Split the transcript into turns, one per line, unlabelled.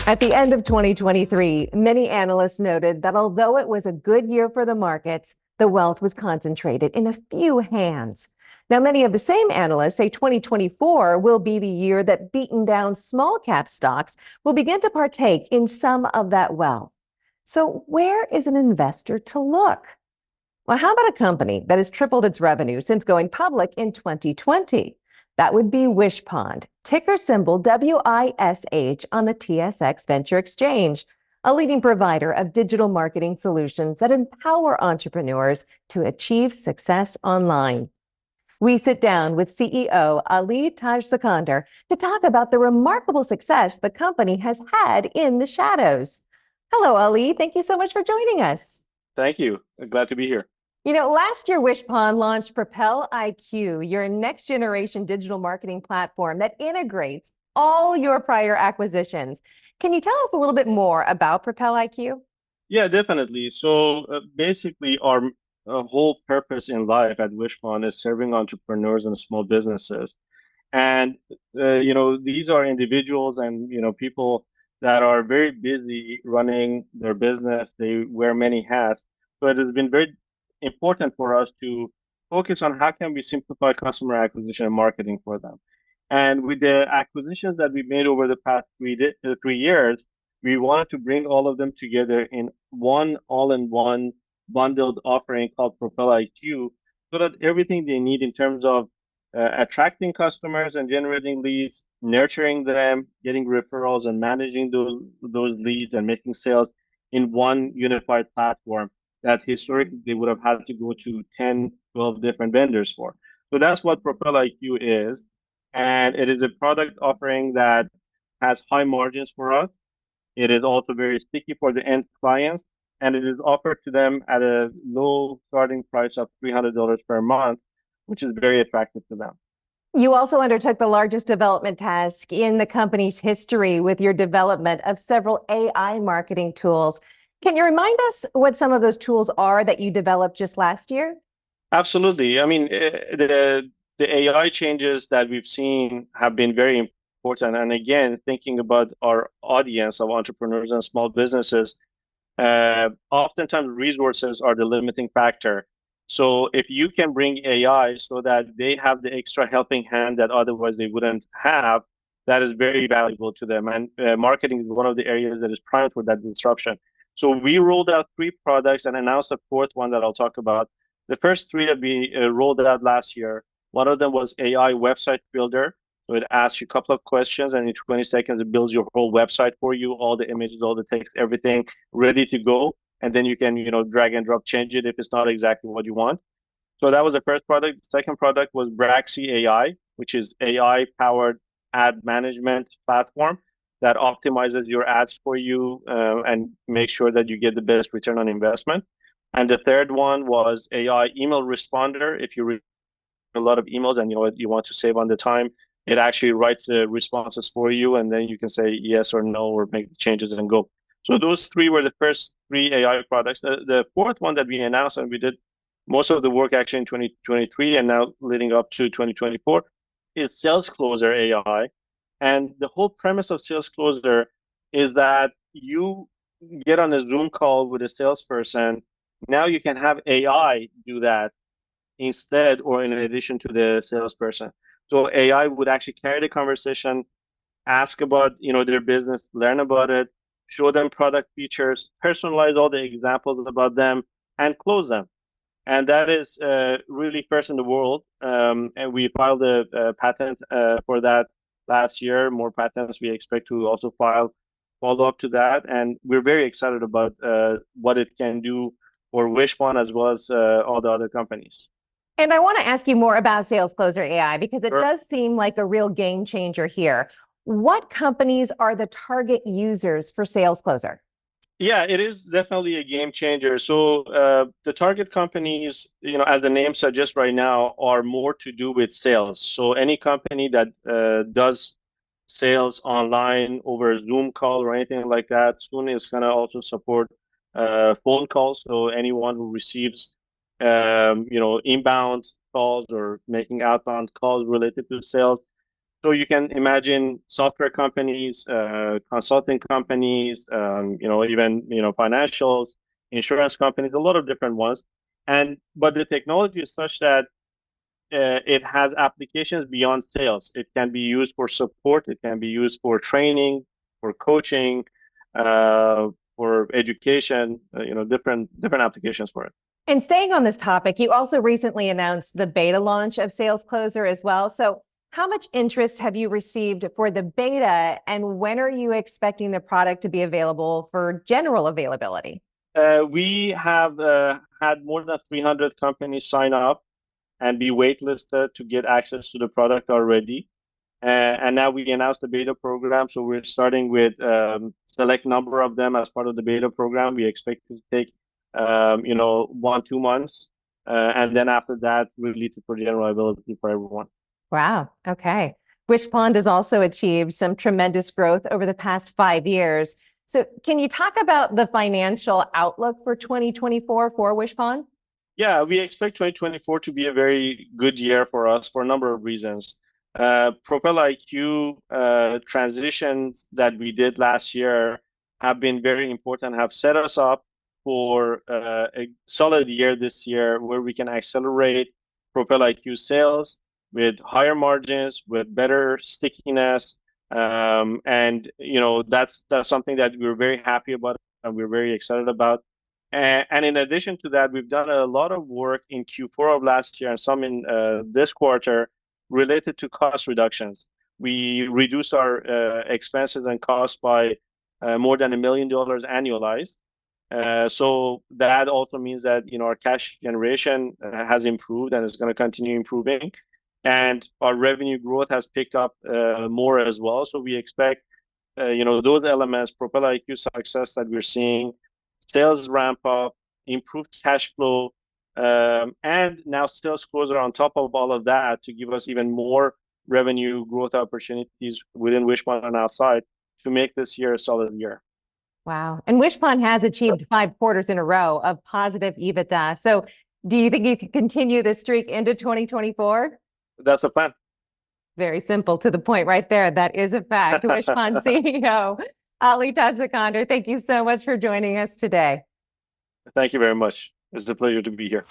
At the end of 2023, many analysts noted that although it was a good year for the markets, the wealth was concentrated in a few hands. Now, many of the same analysts say 2024 will be the year that beaten down small cap stocks will begin to partake in some of that wealth. So where is an investor to look? Well, how about a company that has tripled its revenue since going public in 2020? That would be Wishpond, ticker symbol WISH on the TSX Venture Exchange, a leading provider of digital marketing solutions that empower entrepreneurs to achieve success online. We sit down with CEO Ali Tajskandar to talk about the remarkable success the company has had in the shadows. Hello, Ali. Thank you so much for joining us.
Thank you. Glad to be here.
Last year, Wishpond launched Propel IQ, your next generation digital marketing platform that integrates all your prior acquisitions. Can you tell us a little bit more about Propel IQ?
Yeah, definitely. So basically, our whole purpose in life at Wishpond is serving entrepreneurs and small businesses. And, these are individuals and, people that are very busy running their business. They wear many hats. So it has been very important for us to focus on how can we simplify customer acquisition and marketing for them. And with the acquisitions that we made over the past 3 years, we wanted to bring all of them together in one all-in-one bundled offering called Propel IQ, so that everything they need in terms of attracting customers and generating leads, nurturing them, getting referrals, and managing those leads and making sales in one unified platform that historically they would have had to go to 10, 12 different vendors for. So that's what Propel IQ is. And it is a product offering that has high margins for us. It is also very sticky for the end clients, and it is offered to them at a low starting price of $300 per month, which is very attractive to them.
You also undertook the largest development task in the company's history with your development of several AI marketing tools. Can you remind us what some of those tools are that you developed just last year?
Absolutely. I mean, the AI changes that we've seen have been very important. And again, thinking about our audience of entrepreneurs and small businesses, oftentimes resources are the limiting factor. So if you can bring AI so that they have the extra helping hand that otherwise they wouldn't have, that is very valuable to them. And marketing is one of the areas that is prime for that disruption. So we rolled out 3 products and announced a 4th one that I'll talk about. The first 3 that we rolled out last year, one of them was AI Website Builder. So it asks you a couple of questions, and in 20 seconds, it builds your whole website for you, all the images, all the text, everything ready to go. And then you can, drag and drop, change it if it's not exactly what you want. So that was the first product. The second product was Braxy AI, which is AI-powered ad management platform that optimizes your ads for you and make sure that you get the best return on investment. And the third one was AI email responder. If you read a lot of emails and you want to save on the time, it actually writes the responses for you, and then you can say yes or no or make the changes and go. So those 3 were the first 3 AI products. The 4th one that we announced, and we did most of the work actually in 2023 and now leading up to 2024, is Sales Closer AI. And the whole premise of Sales Closer is that you get on a Zoom call with a salesperson. Now you can have AI do that instead or in addition to the salesperson. So AI would actually carry the conversation, ask about their business, learn about it, show them product features, personalize all the examples about them, and close them. And that is really first in the world. And we filed a patent for that last year. More patents we expect to also follow up to that. And we're very excited about what it can do for Wishpond as well as all the other companies.
And I want to ask you more about Sales Closer AI because it
Sure.
does seem like a real game changer here. What companies are the target users for Sales Closer?
Yeah, it is definitely a game changer. So the target companies, as the name suggests right now, are more to do with sales. So any company that does sales online over a Zoom call or anything like that soon is going to also support phone calls. So anyone who receives inbound calls or making outbound calls related to sales So you can imagine software companies, consulting companies, even financials, insurance companies, a lot of different ones. But the technology is such that it has applications beyond sales. It can be used for support. It can be used for training, for coaching, for education. Different applications for it.
And staying on this topic, you also recently announced the beta launch of Sales Closer as well. So how much interest have you received for the beta, and when are you expecting the product to be available for general availability?
We have had more than 300 companies sign up and be waitlisted to get access to the product already. And now we announced the beta program, so we're starting with select number of them as part of the beta program. We expect to take 1-2 months, and then after that, release it for general availability for everyone.
Wow. Okay. Wishpond has also achieved some tremendous growth over the past 5 years. So can you talk about the financial outlook for 2024 for Wishpond?
Yeah, we expect 2024 to be a very good year for us for a number of reasons. Propel IQ transitions that we did last year have been very important, have set us up for a solid year this year where we can accelerate Propel IQ sales with higher margins, with better stickiness. And that's something that we're very happy about and we're very excited about. And in addition to that, we've done a lot of work in Q4 of last year and some in this quarter related to cost reductions. We reduced our expenses and costs by more than $1 million annualized. So that also means that our cash generation has improved and is going to continue improving, and our revenue growth has picked up more as well. So we expect those elements, Propel IQ success that we're seeing, sales ramp up, improved cash flow, and now Sales Closer on top of all of that to give us even more revenue growth opportunities within Wishpond and outside to make this year a solid year.
Wow. And Wishpond has achieved 5 quarters in a row of positive EBITDA. So do you think you can continue this streak into 2024?
That's the plan.
Very simple, to the point right there. That is a fact. Wishpond CEO Ali Tajskandar, thank you so much for joining us today.
Thank you very much. It's a pleasure to be here.